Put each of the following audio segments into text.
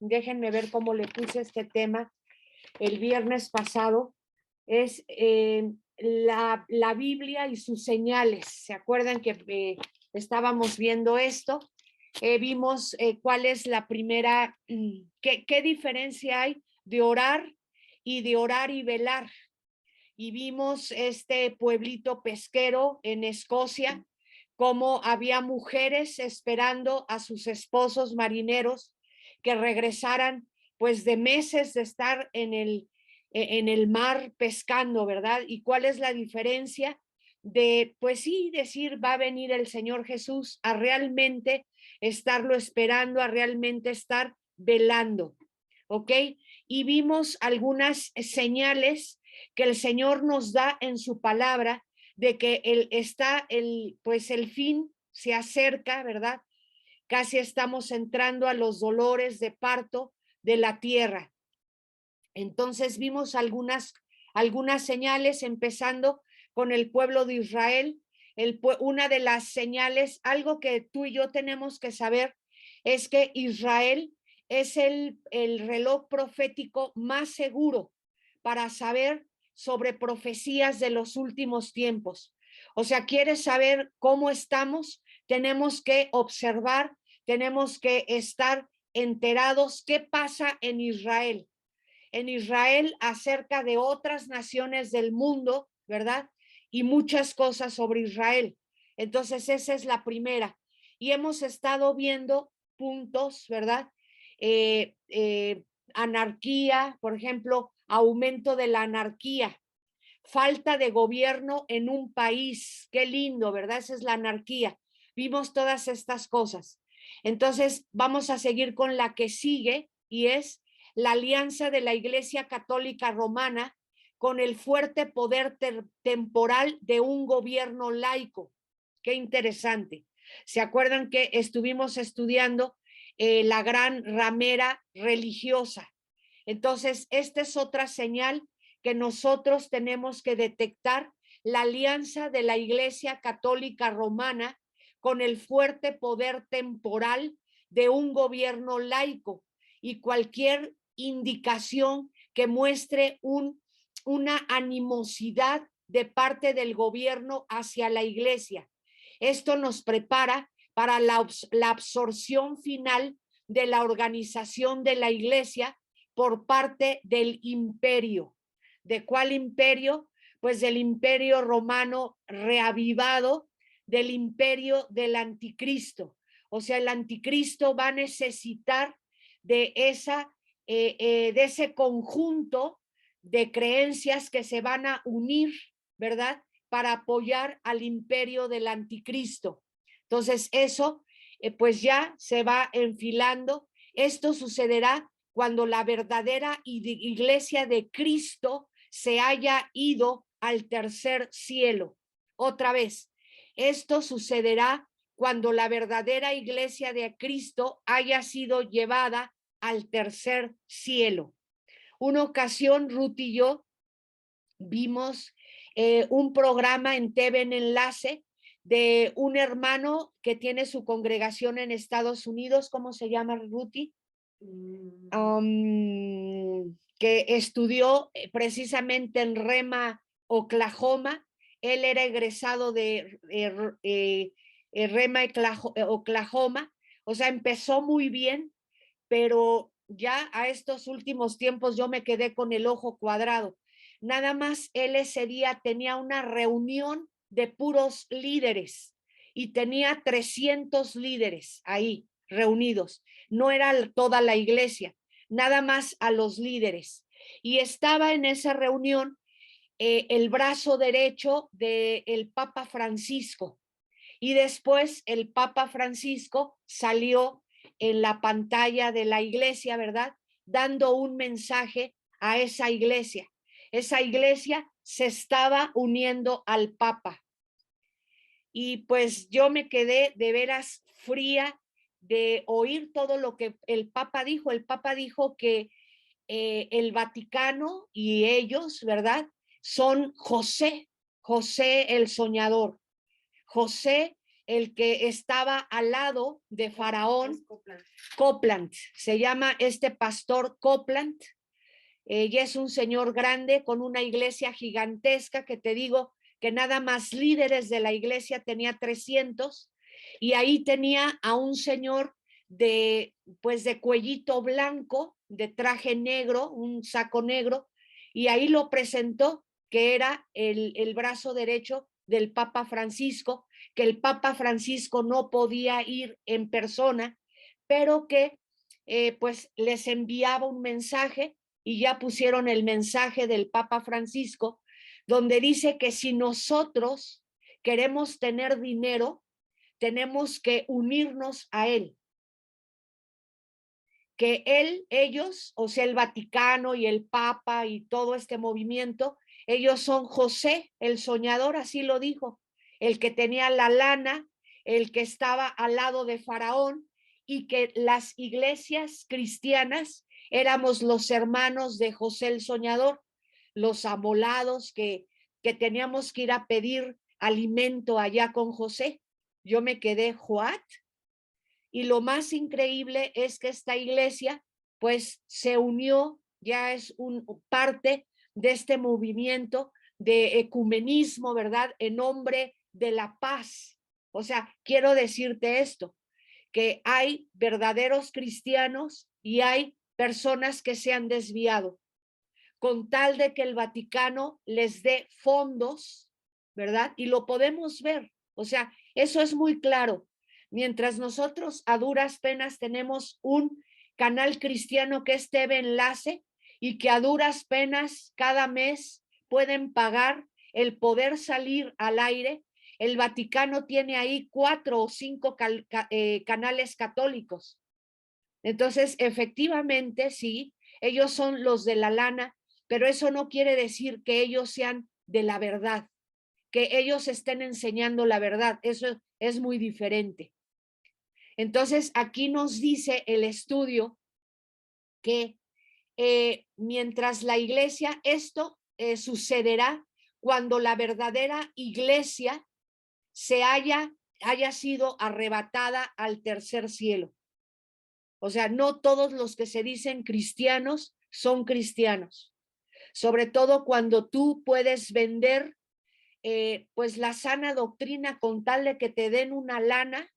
déjenme ver cómo le puse este tema el viernes pasado, es la Biblia y sus señales. ¿Se acuerdan que estábamos viendo esto? Vimos cuál es la primera, qué diferencia hay de orar y velar. Y vimos este pueblito pesquero en Escocia, cómo había mujeres esperando a sus esposos marineros que regresaran pues de meses de estar en el mar pescando, ¿verdad? ¿Y cuál es la diferencia de, pues sí, decir va a venir el Señor Jesús a realmente estarlo esperando, a realmente estar velando? ¿Ok? Y vimos algunas señales que el Señor nos da en su palabra de que pues el fin se acerca, ¿verdad? Casi estamos entrando a los dolores de parto de la tierra. Entonces vimos algunas señales, empezando con el pueblo de Israel. Una de las señales, algo que tú y yo tenemos que saber, es que Israel es el reloj profético más seguro para saber sobre profecías de los últimos tiempos. O sea, ¿quieres saber cómo estamos? Tenemos que observar, tenemos que estar enterados qué pasa en Israel acerca de otras naciones del mundo, ¿verdad? Y muchas cosas sobre Israel. Entonces, esa es la primera. Y hemos estado viendo puntos, ¿verdad? Anarquía, por ejemplo, aumento de la anarquía, falta de gobierno en un país. Qué lindo, ¿verdad? Esa es la anarquía. Vimos todas estas cosas. Entonces, vamos a seguir con la que sigue y es la alianza de la Iglesia Católica Romana con el fuerte poder temporal de un gobierno laico. Qué interesante. ¿Se acuerdan que estuvimos estudiando la gran ramera religiosa? Entonces, esta es otra señal que nosotros tenemos que detectar, la alianza de la Iglesia Católica Romana con el fuerte poder temporal de un gobierno laico y cualquier indicación que muestre una animosidad de parte del gobierno hacia la Iglesia. Esto nos prepara para la absorción final de la organización de la Iglesia por parte del imperio. ¿De cuál imperio? Pues del imperio romano reavivado, del imperio del anticristo. O sea, el anticristo va a necesitar de ese conjunto de creencias que se van a unir, ¿verdad? Para apoyar al imperio del anticristo. Entonces, eso pues ya se va enfilando. Esto sucederá cuando la verdadera iglesia de Cristo se haya ido al tercer cielo. Otra vez, esto sucederá cuando la verdadera iglesia de Cristo haya sido llevada al tercer cielo. Una ocasión, Ruth y yo vimos un programa en TV en Enlace de un hermano que tiene su congregación en Estados Unidos. ¿Cómo se llama, Ruti? Que estudió precisamente en Rema, Oklahoma. Él era egresado de Rema, Oklahoma. O sea, empezó muy bien, pero ya a estos últimos tiempos yo me quedé con el ojo cuadrado. Nada más él ese día tenía una reunión de puros líderes y tenía 300 líderes ahí reunidos. No era toda la iglesia, nada más a los líderes. Y estaba en esa reunión el brazo derecho del Papa Francisco. Y después el Papa Francisco salió en la pantalla de la iglesia, ¿verdad? Dando un mensaje a esa iglesia. Esa iglesia se estaba uniendo al Papa. Y pues yo me quedé de veras fría de oír todo lo que el Papa dijo. El Papa dijo que el Vaticano y ellos, ¿verdad? Son José el soñador. José el que estaba al lado de Faraón, Copland, se llama este pastor Copland, y es un señor grande con una iglesia gigantesca que te digo que nada más líderes de la iglesia tenía 300 y ahí tenía a un señor de cuellito blanco, de traje negro, un saco negro, y ahí lo presentó que era el brazo derecho del Papa Francisco, que el Papa Francisco no podía ir en persona, pero que pues les enviaba un mensaje y ya pusieron el mensaje del Papa Francisco, donde dice que si nosotros queremos tener dinero, tenemos que unirnos a él. Que ellos, o sea, el Vaticano y el Papa y todo este movimiento, ellos son José, el soñador, así lo dijo, el que tenía la lana, el que estaba al lado de Faraón, y que las iglesias cristianas éramos los hermanos de José el soñador, los amolados que teníamos que ir a pedir alimento allá con José. Yo me quedé, ¿what? Y lo más increíble es que esta iglesia pues se unió, ya es parte de este movimiento de ecumenismo, ¿verdad? En nombre de la paz. O sea, quiero decirte esto, que hay verdaderos cristianos y hay personas que se han desviado con tal de que el Vaticano les dé fondos, ¿verdad? Y lo podemos ver. O sea, eso es muy claro. Mientras nosotros a duras penas tenemos un canal cristiano que es TV Enlace y que a duras penas cada mes pueden pagar el poder salir al aire, el Vaticano tiene ahí 4 o 5 canales católicos. Entonces, efectivamente, sí, ellos son los de la lana, pero eso no quiere decir que ellos sean de la verdad, que ellos estén enseñando la verdad. Eso es muy diferente. Entonces, aquí nos dice el estudio que mientras la iglesia, esto sucederá cuando la verdadera iglesia haya sido arrebatada al tercer cielo. O sea, no todos los que se dicen cristianos son cristianos. Sobre todo cuando tú puedes vender pues la sana doctrina con tal de que te den una lana,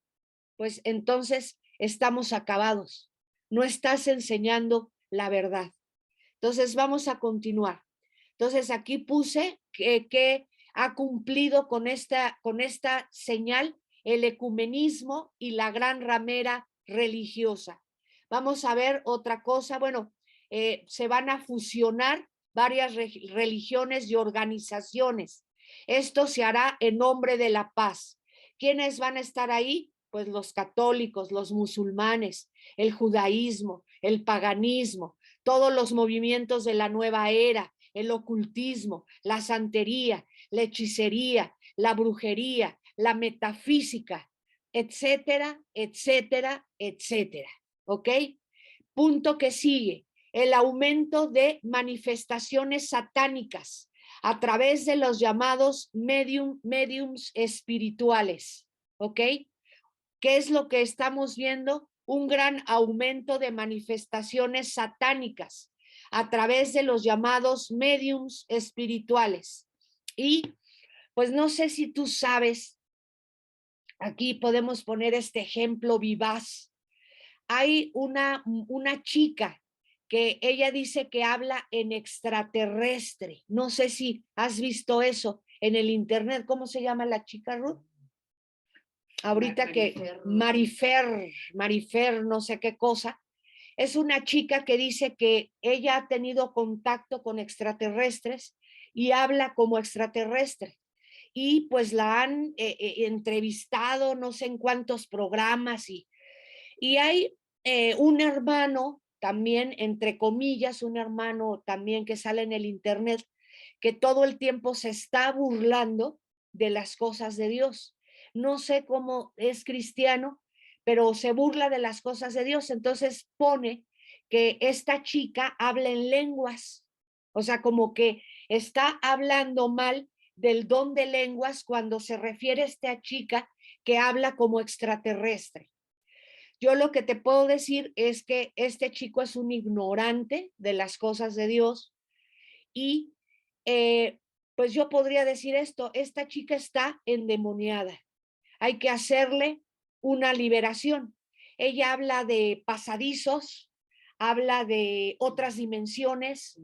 pues entonces estamos acabados. No estás enseñando la verdad. Entonces vamos a continuar. Entonces aquí puse que ha cumplido con esta señal el ecumenismo y la gran ramera religiosa. Vamos a ver otra cosa. Bueno, se van a fusionar varias religiones y organizaciones. Esto se hará en nombre de la paz. ¿Quiénes van a estar ahí? Pues los católicos, los musulmanes, el judaísmo, el paganismo, todos los movimientos de la nueva era, el ocultismo, la santería, la hechicería, la brujería, la metafísica, etcétera, etcétera, etcétera. ¿Ok? Punto que sigue, el aumento de manifestaciones satánicas a través de los llamados mediums espirituales. ¿Ok? ¿Qué es lo que estamos viendo? Un gran aumento de manifestaciones satánicas a través de los llamados mediums espirituales. Y pues no sé si tú sabes, aquí podemos poner este ejemplo vivaz. Hay una chica que ella dice que habla en extraterrestre. No sé si has visto eso en el internet. ¿Cómo se llama la chica, Ruth? Ahorita que Marifer, no sé qué cosa, es una chica que dice que ella ha tenido contacto con extraterrestres y habla como extraterrestre. Y pues la han entrevistado no sé en cuántos programas y hay un hermano también, entre comillas, un hermano también que sale en el internet, que todo el tiempo se está burlando de las cosas de Dios. No sé cómo es cristiano, pero se burla de las cosas de Dios. Entonces pone que esta chica habla en lenguas, o sea, como que está hablando mal del don de lenguas cuando se refiere a esta chica que habla como extraterrestre. Yo lo que te puedo decir es que este chico es un ignorante de las cosas de Dios y pues yo podría decir esto, esta chica está endemoniada. Hay que hacerle una liberación. Ella habla de pasadizos, habla de otras dimensiones,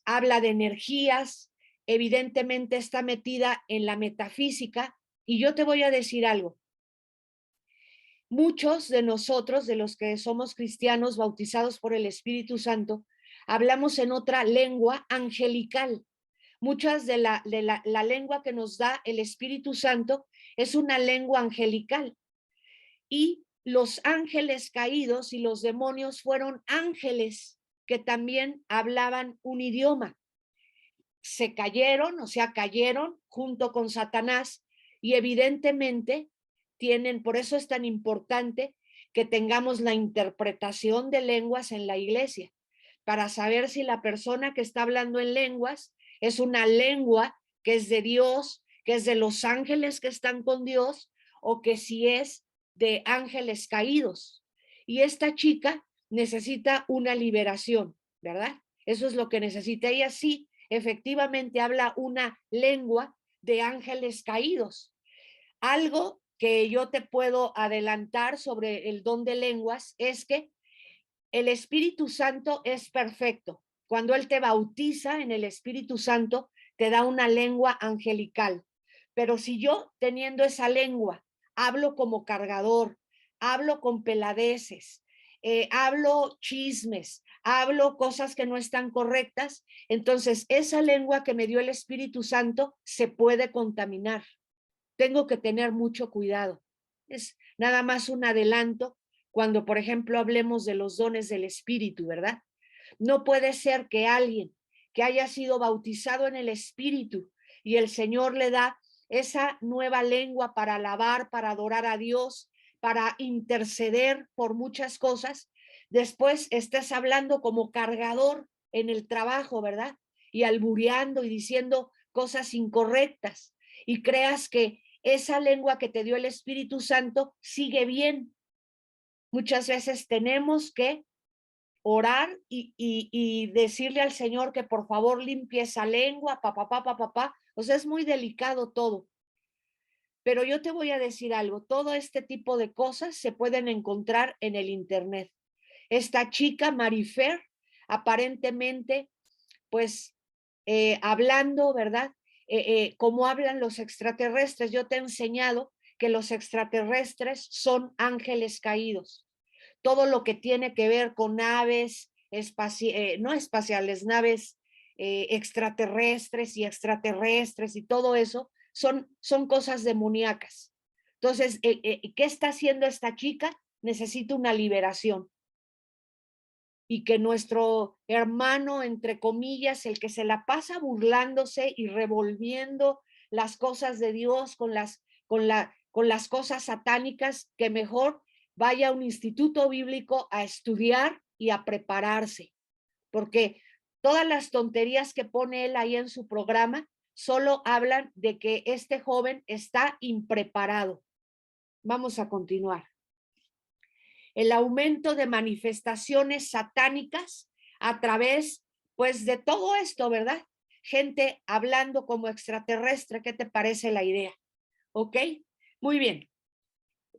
habla de energías, evidentemente está metida en la metafísica. Y yo te voy a decir algo. Muchos de nosotros, de los que somos cristianos bautizados por el Espíritu Santo, hablamos en otra lengua angelical. Muchas de la lengua que nos da el Espíritu Santo es una lengua angelical. Y los ángeles caídos y los demonios fueron ángeles que también hablaban un idioma. Se cayeron, o sea, cayeron junto con Satanás y evidentemente tienen, por eso es tan importante que tengamos la interpretación de lenguas en la iglesia, para saber si la persona que está hablando en lenguas es una lengua que es de Dios, que es de los ángeles que están con Dios, o que si es de ángeles caídos. Y esta chica necesita una liberación, ¿verdad? Eso es lo que necesita. Ella sí, efectivamente habla una lengua de ángeles caídos. Algo que yo te puedo adelantar sobre el don de lenguas es que el Espíritu Santo es perfecto. Cuando Él te bautiza en el Espíritu Santo, te da una lengua angelical. Pero si yo, teniendo esa lengua, hablo como cargador, hablo con peladeces, hablo chismes, hablo cosas que no están correctas, entonces esa lengua que me dio el Espíritu Santo se puede contaminar. Tengo que tener mucho cuidado. Es nada más un adelanto cuando, por ejemplo, hablemos de los dones del Espíritu, ¿verdad? No puede ser que alguien que haya sido bautizado en el Espíritu y el Señor le da esa nueva lengua para alabar, para adorar a Dios, para interceder por muchas cosas, después estés hablando como cargador en el trabajo, ¿verdad? Y albureando y diciendo cosas incorrectas y creas que esa lengua que te dio el Espíritu Santo sigue bien. Muchas veces tenemos que orar y decirle al Señor que por favor limpie esa lengua, papá. O sea, es muy delicado todo. Pero yo te voy a decir algo, todo este tipo de cosas se pueden encontrar en el Internet. Esta chica, Marifer, aparentemente, pues, hablando, ¿verdad? Como hablan los extraterrestres. Yo te he enseñado que los extraterrestres son ángeles caídos. Todo lo que tiene que ver con naves, no espaciales, naves extraterrestres y todo eso, son cosas demoníacas. Entonces, ¿qué está haciendo esta chica? Necesita una liberación. Y que nuestro hermano, entre comillas, el que se la pasa burlándose y revolviendo las cosas de Dios con las cosas satánicas, que mejor vaya a un instituto bíblico a estudiar y a prepararse, porque todas las tonterías que pone él ahí en su programa solo hablan de que este joven está impreparado. Vamos a continuar. El aumento de manifestaciones satánicas a través, pues, de todo esto, ¿verdad? Gente hablando como extraterrestre, ¿qué te parece la idea? ¿Ok? Muy bien.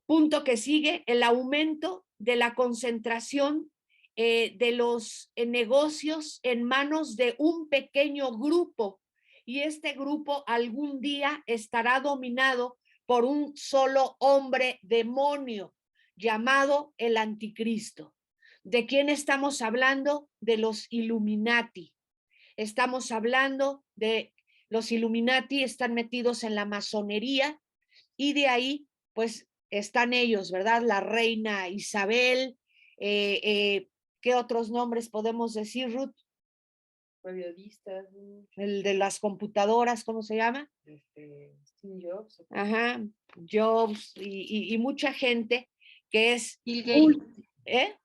Punto que sigue, el aumento de la concentración de los negocios en manos de un pequeño grupo, y este grupo algún día estará dominado por un solo hombre demonio llamado el anticristo. ¿De quién estamos hablando? De los Illuminati. Estamos hablando de los Illuminati, están metidos en la masonería y de ahí pues están ellos, ¿verdad? La reina Isabel, ¿qué otros nombres podemos decir, Ruth? Periodistas. El de las computadoras, ¿cómo se llama? Steve Jobs. Ajá, Jobs y mucha gente que es Bill Gates.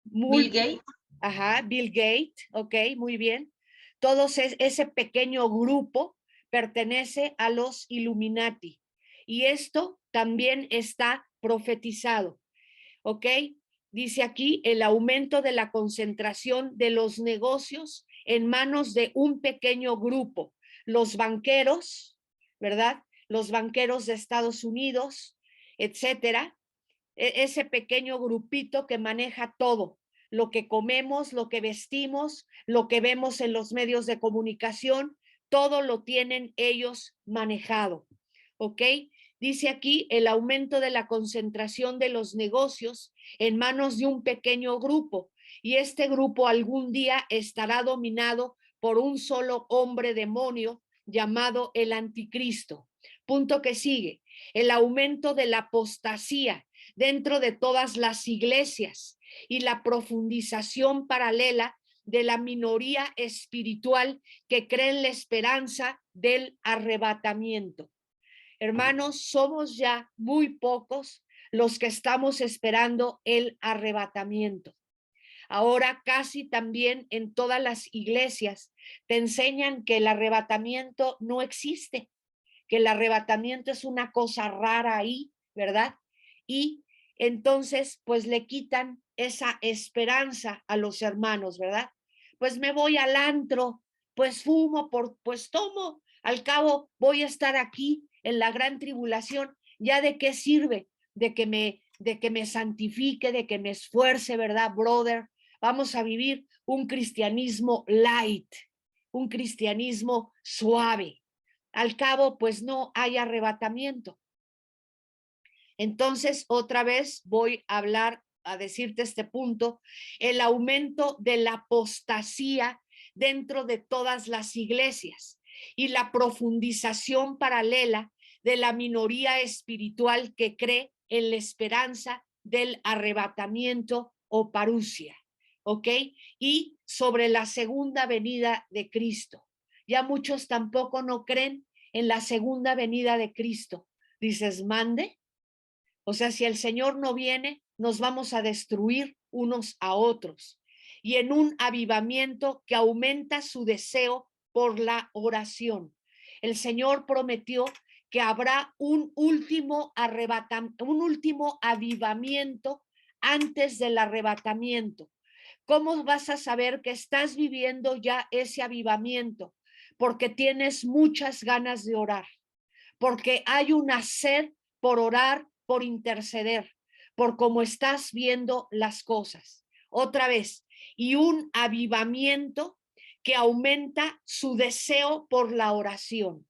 Bill Gates. Ajá, Bill Gates, ok, muy bien. Todos ese pequeño grupo pertenece a los Illuminati. Y esto también está profetizado, ¿ok? Dice aquí el aumento de la concentración de los negocios en manos de un pequeño grupo, los banqueros, ¿verdad? Los banqueros de Estados Unidos, etcétera. Ese pequeño grupito que maneja todo, lo que comemos, lo que vestimos, lo que vemos en los medios de comunicación, todo lo tienen ellos manejado, ¿ok? Dice aquí el aumento de la concentración de los negocios en manos de un pequeño grupo, y este grupo algún día estará dominado por un solo hombre demonio llamado el anticristo. Punto que sigue, el aumento de la apostasía dentro de todas las iglesias y la profundización paralela de la minoría espiritual que cree en la esperanza del arrebatamiento. Hermanos, somos ya muy pocos los que estamos esperando el arrebatamiento. Ahora casi también en todas las iglesias te enseñan que el arrebatamiento no existe, que el arrebatamiento es una cosa rara ahí, ¿verdad? Y entonces, pues le quitan esa esperanza a los hermanos, ¿verdad? Pues me voy al antro, pues fumo, pues tomo, al cabo voy a estar aquí en la gran tribulación, ¿ya de qué sirve? De que me santifique, de que me esfuerce, ¿verdad, brother? Vamos a vivir un cristianismo light, un cristianismo suave. Al cabo, pues no hay arrebatamiento. Entonces, otra vez voy a hablar, a decirte este punto, el aumento de la apostasía dentro de todas las iglesias y la profundización paralela de la minoría espiritual que cree en la esperanza del arrebatamiento o parusia, ¿ok? Y sobre la segunda venida de Cristo. Ya muchos tampoco no creen en la segunda venida de Cristo. Dices, mande. O sea, si el Señor no viene, nos vamos a destruir unos a otros. Y en un avivamiento que aumenta su deseo por la oración. El Señor prometió que habrá un último avivamiento antes del arrebatamiento. ¿Cómo vas a saber que estás viviendo ya ese avivamiento? Porque tienes muchas ganas de orar, porque hay una sed por orar, por interceder, por cómo estás viendo las cosas. Otra vez, y un avivamiento que aumenta su deseo por la oración.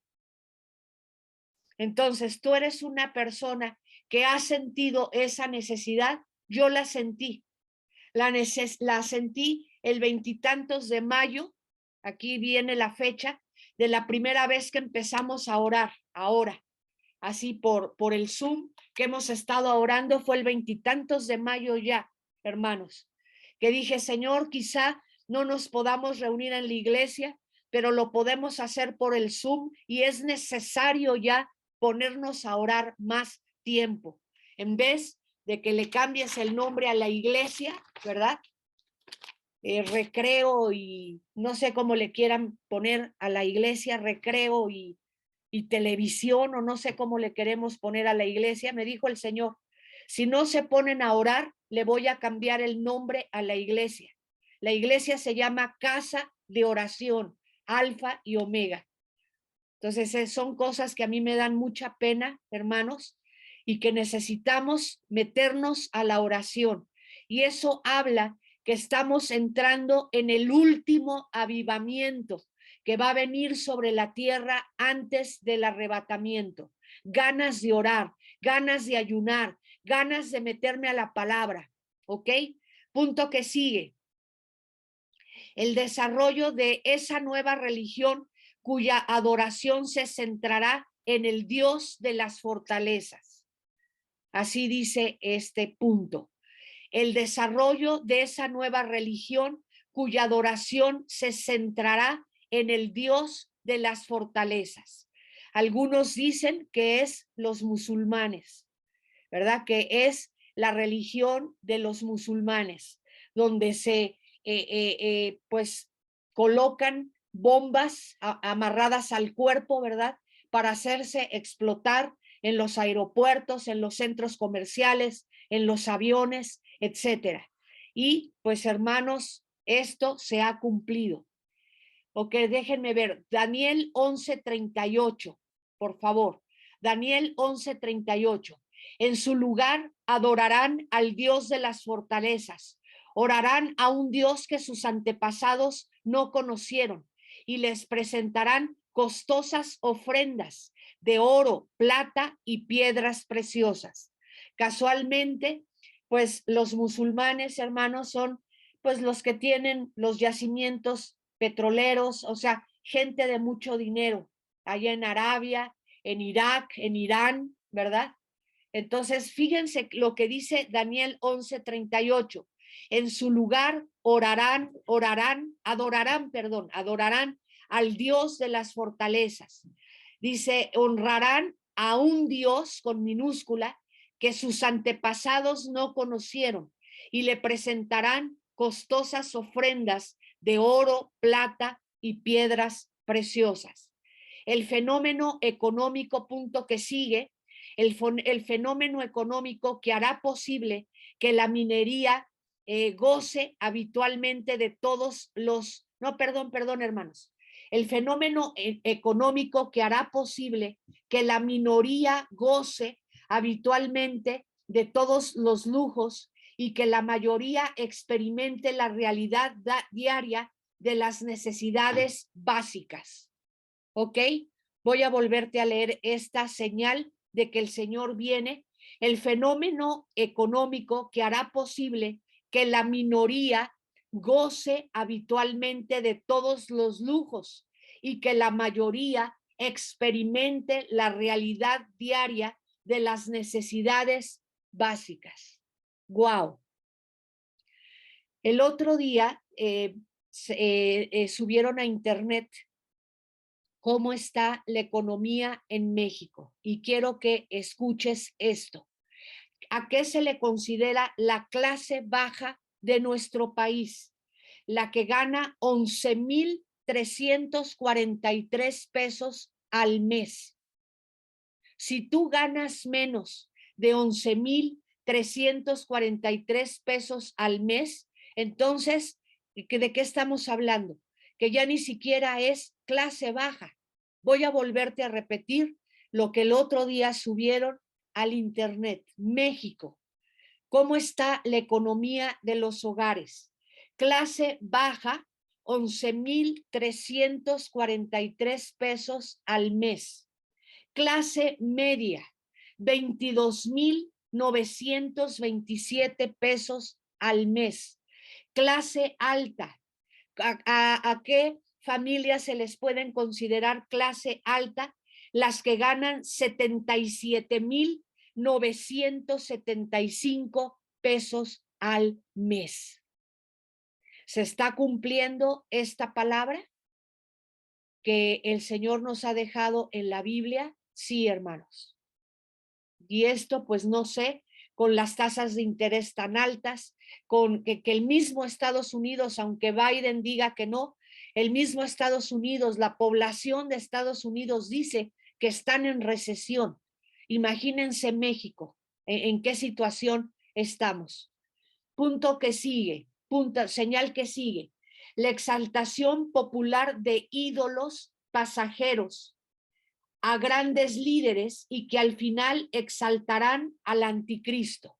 Entonces, tú eres una persona que ha sentido esa necesidad. Yo la sentí. La sentí el 20 de mayo. Aquí viene la fecha de la primera vez que empezamos a orar. Ahora, así por el Zoom que hemos estado orando, fue el 20 de mayo ya, hermanos, que dije, Señor, quizá no nos podamos reunir en la iglesia, pero lo podemos hacer por el Zoom y es necesario ya ponernos a orar más tiempo, en vez de que le cambies el nombre a la iglesia, ¿verdad? Recreo y no sé cómo le quieran poner a la iglesia, recreo y televisión, o no sé cómo le queremos poner a la iglesia. Me dijo el Señor, si no se ponen a orar, le voy a cambiar el nombre a la iglesia. La iglesia se llama Casa de Oración, Alfa y Omega. Entonces, son cosas que a mí me dan mucha pena, hermanos, y que necesitamos meternos a la oración. Y eso habla que estamos entrando en el último avivamiento que va a venir sobre la tierra antes del arrebatamiento. Ganas de orar, ganas de ayunar, ganas de meterme a la palabra, ¿ok? Punto que sigue. El desarrollo de esa nueva religión cuya adoración se centrará en el Dios de las fortalezas. Así dice este punto. El desarrollo de esa nueva religión cuya adoración se centrará en el Dios de las fortalezas. Algunos dicen que es los musulmanes, ¿verdad? Que es la religión de los musulmanes, donde se pues colocan bombas amarradas al cuerpo, ¿verdad? Para hacerse explotar en los aeropuertos, en los centros comerciales, en los aviones, etcétera. Y pues hermanos, esto se ha cumplido. Ok, déjenme ver, Daniel 11:38, por favor. Daniel 11:38. En su lugar adorarán al Dios de las fortalezas, orarán a un Dios que sus antepasados no conocieron y les presentarán costosas ofrendas de oro, plata y piedras preciosas. Casualmente, pues los musulmanes, hermanos, son pues los que tienen los yacimientos petroleros, o sea, gente de mucho dinero, allá en Arabia, en Irak, en Irán, ¿verdad? Entonces, fíjense lo que dice Daniel 11:38. En su lugar adorarán al Dios de las fortalezas. Dice, honrarán a un Dios con minúscula que sus antepasados no conocieron y le presentarán costosas ofrendas de oro, plata y piedras preciosas. El fenómeno económico, punto que sigue, el fenómeno económico que hará posible que la minería goce habitualmente de todos los, no, perdón, hermanos, el fenómeno económico que hará posible que la minoría goce habitualmente de todos los lujos y que la mayoría experimente la realidad diaria de las necesidades básicas. ¿Ok? Voy a volverte a leer esta señal de que el Señor viene, el fenómeno económico que hará posible que la minoría goce habitualmente de todos los lujos y que la mayoría experimente la realidad diaria de las necesidades básicas. Wow. El otro día subieron a internet cómo está la economía en México y quiero que escuches esto. ¿A qué se le considera la clase baja de nuestro país? La que gana 11,343 pesos al mes. Si tú ganas menos de 11,343 pesos al mes, entonces, ¿de qué estamos hablando? Que ya ni siquiera es clase baja. Voy a volverte a repetir lo que el otro día subieron al internet. México. ¿Cómo está la economía de los hogares? Clase baja, 11,343 pesos al mes. Clase media, 22,927 pesos al mes. Clase alta, ¿a qué familias se les pueden considerar clase alta? Las que ganan 77,975 pesos al mes. ¿Se está cumpliendo esta palabra que el Señor nos ha dejado en la Biblia? Sí, hermanos. Y esto, pues no sé, con las tasas de interés tan altas, con que el mismo Estados Unidos, aunque Biden diga que no, el mismo Estados Unidos, la población de Estados Unidos dice que están en recesión. Imagínense México, en qué situación estamos. Punto que sigue, señal que sigue. La exaltación popular de ídolos pasajeros a grandes líderes y que al final exaltarán al anticristo.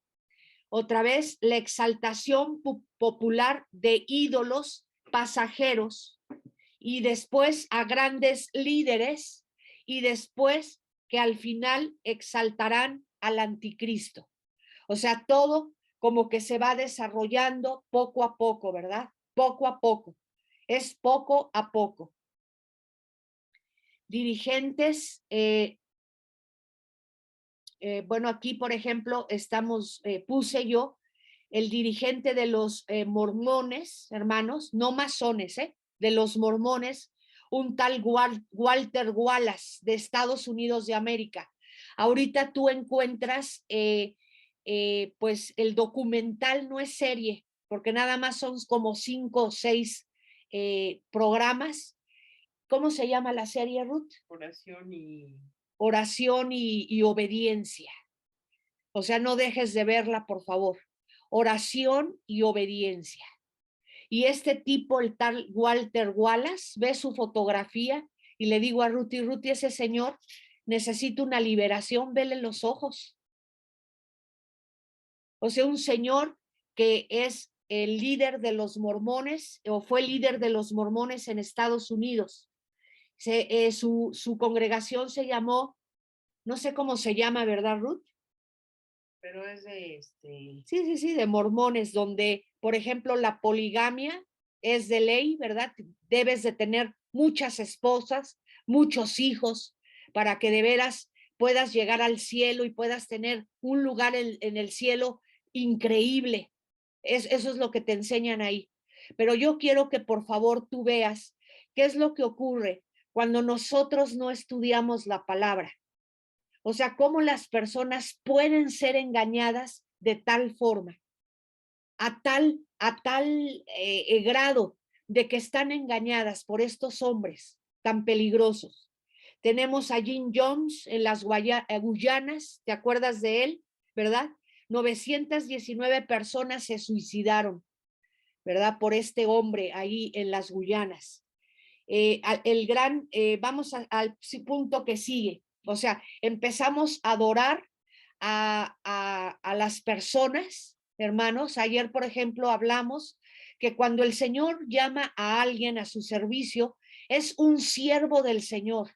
Otra vez, la exaltación popular de ídolos pasajeros y después a grandes líderes y después que al final exaltarán al anticristo. O sea, todo como que se va desarrollando poco a poco, ¿verdad? Poco a poco. Es poco a poco. Dirigentes, bueno, aquí, por ejemplo, puse yo el dirigente de los mormones, hermanos, no masones, de los mormones, un tal Walter Wallace de Estados Unidos de América. Ahorita tú encuentras, pues el documental no es serie, porque nada más son como 5 o 6 programas. ¿Cómo se llama la serie, Ruth? Oración y oración y obediencia. O sea, no dejes de verla, por favor. Oración y obediencia. Y este tipo, el tal Walter Wallace, ve su fotografía y le digo a Ruthie, Ruthie, ese señor necesita una liberación, vele los ojos. O sea, un señor que es el líder de los mormones o fue líder de los mormones en Estados Unidos. Su congregación se llamó, no sé cómo se llama, ¿verdad, Ruth? Pero es de Sí, de mormones, donde, por ejemplo, la poligamia es de ley, ¿verdad? Debes de tener muchas esposas, muchos hijos, para que de veras puedas llegar al cielo y puedas tener un lugar en el cielo increíble. Eso es lo que te enseñan ahí. Pero yo quiero que por favor tú veas qué es lo que ocurre cuando nosotros no estudiamos la palabra. O sea, cómo las personas pueden ser engañadas de tal forma, a tal grado de que están engañadas por estos hombres tan peligrosos. Tenemos a Jim Jones en las Guyanas, ¿te acuerdas de él? ¿Verdad? 919 personas se suicidaron, ¿verdad? Por este hombre ahí en las Guyanas. Vamos al punto que sigue. O sea, empezamos a adorar a las personas, hermanos. Ayer, por ejemplo, hablamos que cuando el Señor llama a alguien a su servicio, es un siervo del Señor.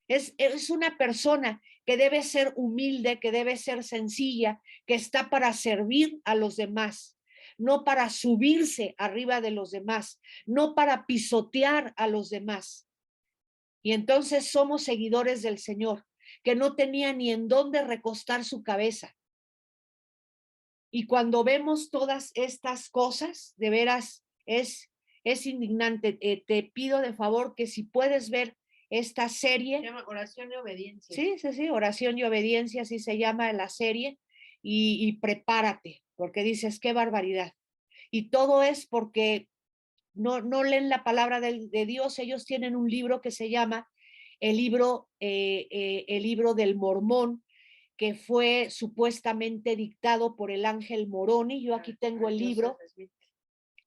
Es una persona que debe ser humilde, que debe ser sencilla, que está para servir a los demás, no para subirse arriba de los demás, no para pisotear a los demás. Y entonces somos seguidores del Señor, que no tenía ni en dónde recostar su cabeza. Y cuando vemos todas estas cosas, de veras es indignante. Te pido de favor que si puedes ver esta serie. Se llama Oración y Obediencia. Sí, oración y obediencia, así se llama la serie, y prepárate, porque dices, qué barbaridad. Y todo es porque no leen la palabra de Dios. Ellos tienen un libro que se llama el libro del Mormón, que fue supuestamente dictado por el ángel Moroni. Yo aquí tengo el libro.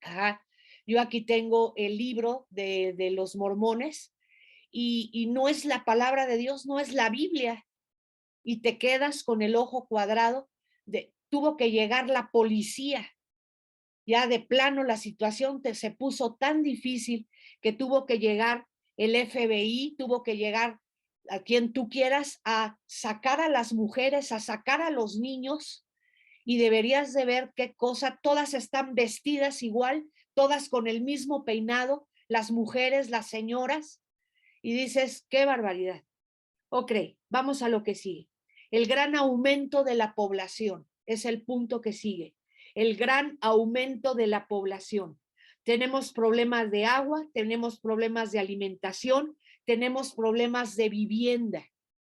Ajá, yo aquí tengo el libro de los mormones y no es la palabra de Dios, no es la Biblia. Y te quedas con el ojo cuadrado. Tuvo que llegar la policía. Ya de plano la situación se puso tan difícil que tuvo que llegar el FBI, tuvo que llegar a quien tú quieras a sacar a las mujeres, a sacar a los niños. Y deberías de ver qué cosa, todas están vestidas igual, todas con el mismo peinado, las mujeres, las señoras, y dices, qué barbaridad. Ok, vamos a lo que sigue. El gran aumento de la población es el punto que sigue. El gran aumento de la población. Tenemos problemas de agua, tenemos problemas de alimentación, tenemos problemas de vivienda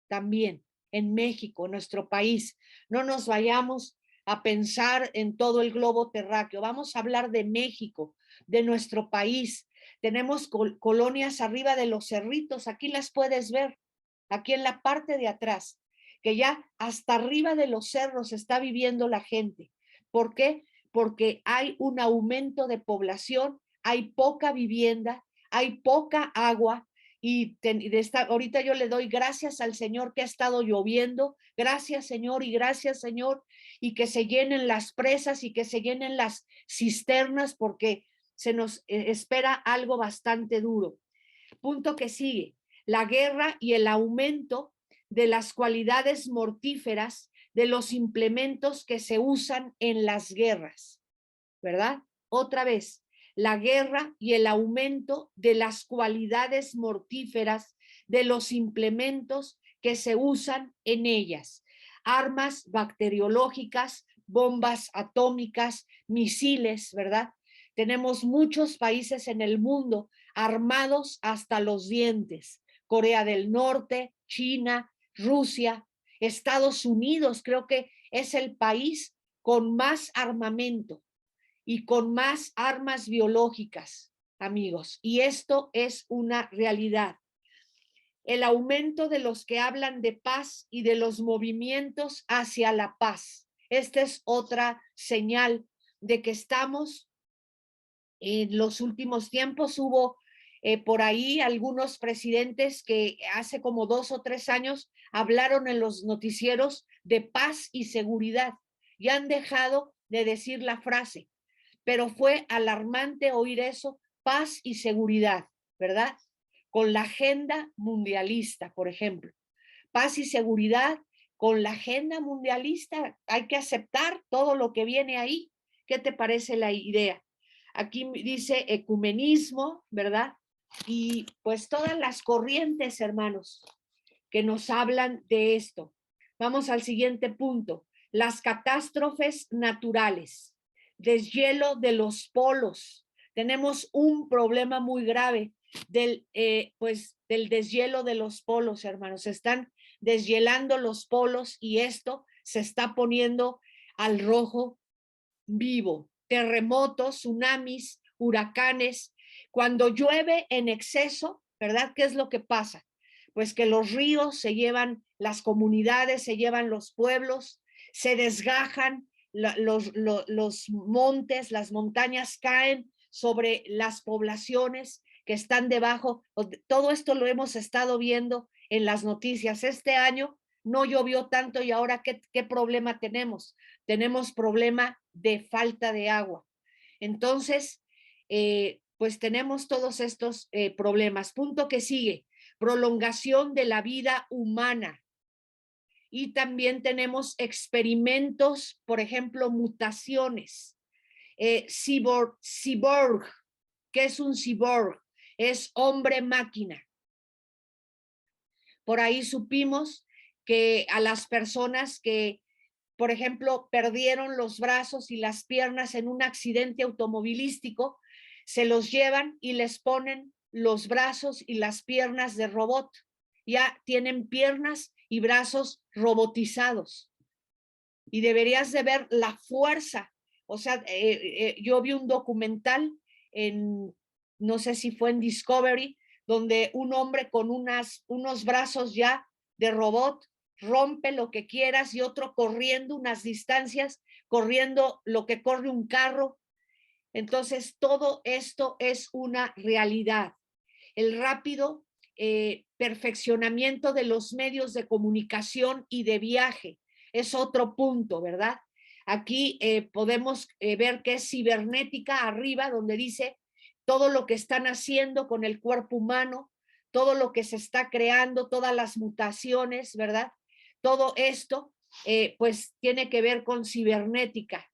también en México, nuestro país. No nos vayamos a pensar en todo el globo terráqueo. Vamos a hablar de México, de nuestro país. Tenemos colonias arriba de los cerritos, aquí las puedes ver, aquí en la parte de atrás, que ya hasta arriba de los cerros está viviendo la gente. ¿Por qué? Porque hay un aumento de población, hay poca vivienda, hay poca agua, y ahorita yo le doy gracias al Señor que ha estado lloviendo, gracias Señor y gracias Señor, y que se llenen las presas y que se llenen las cisternas, porque se nos espera algo bastante duro. Punto que sigue, la guerra y el aumento de las cualidades mortíferas de los implementos que se usan en las guerras, ¿verdad? Otra vez, la guerra y el aumento de las cualidades mortíferas de los implementos que se usan en ellas. Armas bacteriológicas, bombas atómicas, misiles, ¿verdad? Tenemos muchos países en el mundo armados hasta los dientes. Corea del Norte, China, Rusia, Estados Unidos, creo que es el país con más armamento y con más armas biológicas, amigos. Y esto es una realidad. el aumento de los que hablan de paz y de los movimientos hacia la paz. Esta es otra señal de que estamos en los últimos tiempos. Hubo por ahí algunos presidentes que hace como 2 o 3 años hablaron en los noticieros de paz y seguridad y han dejado de decir la frase, pero fue alarmante oír eso, paz y seguridad, ¿verdad? Con la agenda mundialista, por ejemplo. Paz y seguridad con la agenda mundialista. Hay que aceptar todo lo que viene ahí. ¿Qué te parece la idea? Aquí dice ecumenismo, ¿verdad? Y pues todas las corrientes, hermanos, que nos hablan de esto. Vamos al siguiente punto. Las catástrofes naturales, deshielo de los polos. Tenemos un problema muy grave del deshielo de los polos, hermanos. Se están deshielando los polos y esto se está poniendo al rojo vivo. Terremotos, tsunamis, huracanes. Cuando llueve en exceso, ¿verdad? ¿Qué es lo que pasa? Pues que los ríos se llevan las comunidades, se llevan los pueblos, se desgajan los montes, las montañas caen sobre las poblaciones que están debajo. Todo esto lo hemos estado viendo en las noticias. Este año no llovió tanto y ahora ¿qué problema tenemos? Tenemos problema de falta de agua. Entonces, pues tenemos todos estos problemas. Punto que sigue, prolongación de la vida humana. Y también tenemos experimentos, por ejemplo, mutaciones. Cyborg, ¿qué es un cyborg? Es hombre-máquina. Por ahí supimos que a las personas que, por ejemplo, perdieron los brazos y las piernas en un accidente automovilístico, se los llevan y les ponen los brazos y las piernas de robot. Ya tienen piernas y brazos robotizados. Y deberías de ver la fuerza. O sea, yo vi un documental no sé si fue en Discovery, donde un hombre con unos brazos ya de robot rompe lo que quieras y otro corriendo unas distancias, corriendo lo que corre un carro. Entonces, todo esto es una realidad. El rápido perfeccionamiento de los medios de comunicación y de viaje es otro punto, ¿verdad? Aquí podemos ver que es cibernética arriba, donde dice todo lo que están haciendo con el cuerpo humano, todo lo que se está creando, todas las mutaciones, ¿verdad? Todo esto, pues, tiene que ver con cibernética.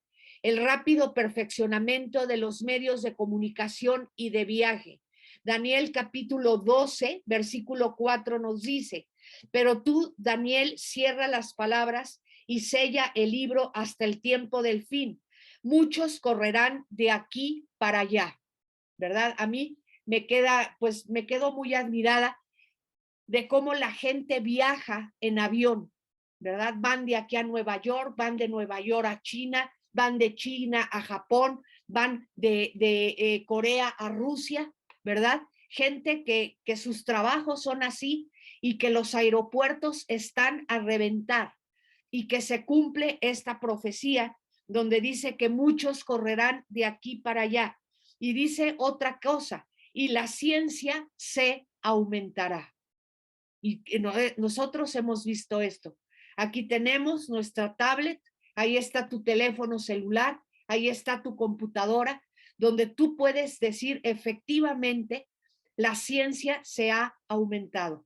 El rápido perfeccionamiento de los medios de comunicación y de viaje. Daniel capítulo 12, versículo 4 nos dice, pero tú, Daniel, cierra las palabras y sella el libro hasta el tiempo del fin. Muchos correrán de aquí para allá, ¿verdad? A mí me quedo muy admirada de cómo la gente viaja en avión, ¿verdad? Van de aquí a Nueva York, van de Nueva York a China, van de China a Japón, van de Corea a Rusia, ¿verdad? Gente que sus trabajos son así y que los aeropuertos están a reventar y que se cumple esta profecía donde dice que muchos correrán de aquí para allá. Y dice otra cosa, y la ciencia se aumentará. Y nosotros hemos visto esto. Aquí tenemos nuestra tablet, ahí está tu teléfono celular, ahí está tu computadora, donde tú puedes decir efectivamente la ciencia se ha aumentado.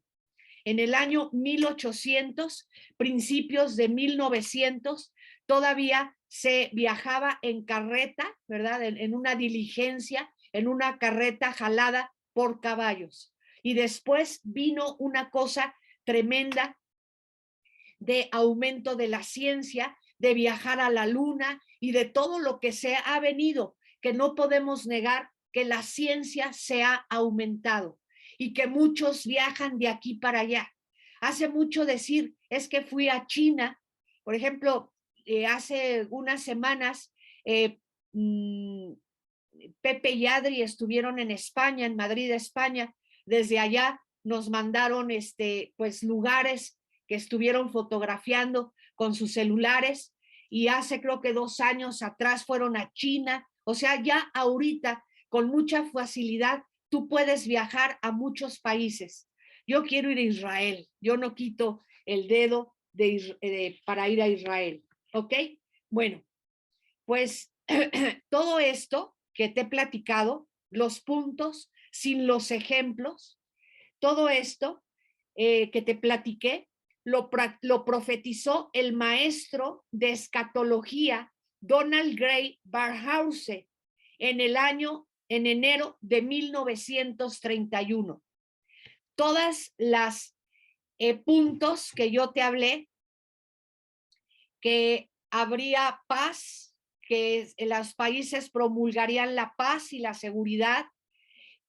En el año 1800, principios de 1900, todavía se viajaba en carreta, ¿verdad? En una diligencia, en una carreta jalada por caballos. Y después vino una cosa tremenda de aumento de la ciencia, de viajar a la luna y de todo lo que se ha venido, que no podemos negar que la ciencia se ha aumentado y que muchos viajan de aquí para allá. Hace mucho decir, es que fui a China, por ejemplo, hace unas semanas, Pepe y Adri estuvieron en España, en Madrid, España. Desde allá nos mandaron pues lugares que estuvieron fotografiando con sus celulares, y hace creo que 2 años atrás fueron a China. O sea, ya ahorita con mucha facilidad tú puedes viajar a muchos países. Yo quiero ir a Israel, yo no quito el dedo para ir a Israel, ¿ok? Bueno, pues todo esto que te he platicado, los puntos, sin los ejemplos, todo esto que te platiqué, lo profetizó el maestro de escatología Donald Gray Barnhouse en enero de 1931. Todas las puntos que yo te hablé, que habría paz, que los países promulgarían la paz y la seguridad,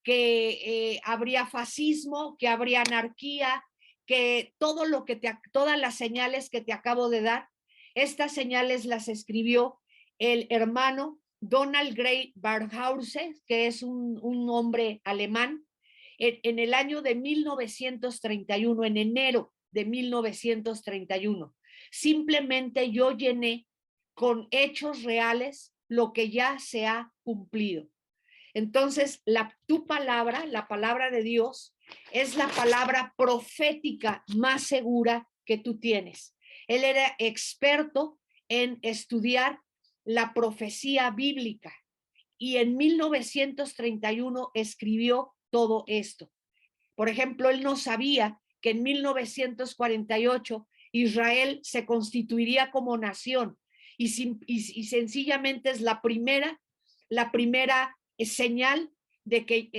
que habría fascismo, que habría anarquía, que todas las señales que te acabo de dar, estas señales las escribió el hermano Donald Gray Barnhouse, que es un hombre alemán, en el año de 1931, en enero de 1931. Simplemente yo llené con hechos reales lo que ya se ha cumplido. Entonces, tu palabra, la palabra de Dios, es la palabra profética más segura que tú tienes. Él era experto en estudiar la profecía bíblica y en 1931 escribió todo esto. Por ejemplo, él no sabía que en 1948 Israel se constituiría como nación y sencillamente es la primera señal de que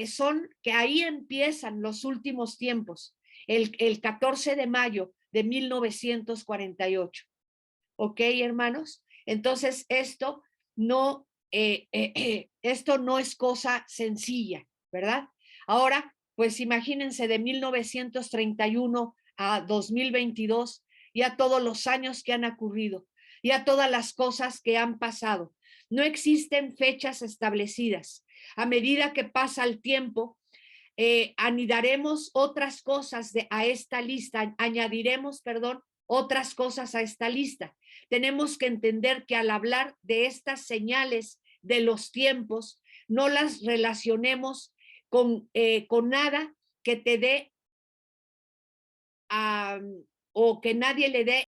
ahí empiezan los últimos tiempos, el 14 de mayo de 1948. ¿Ok, hermanos? Entonces, esto no es cosa sencilla, ¿verdad? Ahora, pues imagínense de 1931 a 2022, ya todos los años que han ocurrido, ya todas las cosas que han pasado. No existen fechas establecidas. A medida que pasa el tiempo, anidaremos otras cosas a esta lista, añadiremos, perdón, otras cosas a esta lista. Tenemos que entender que al hablar de estas señales de los tiempos, no las relacionemos con nada que te dé o que nadie le dé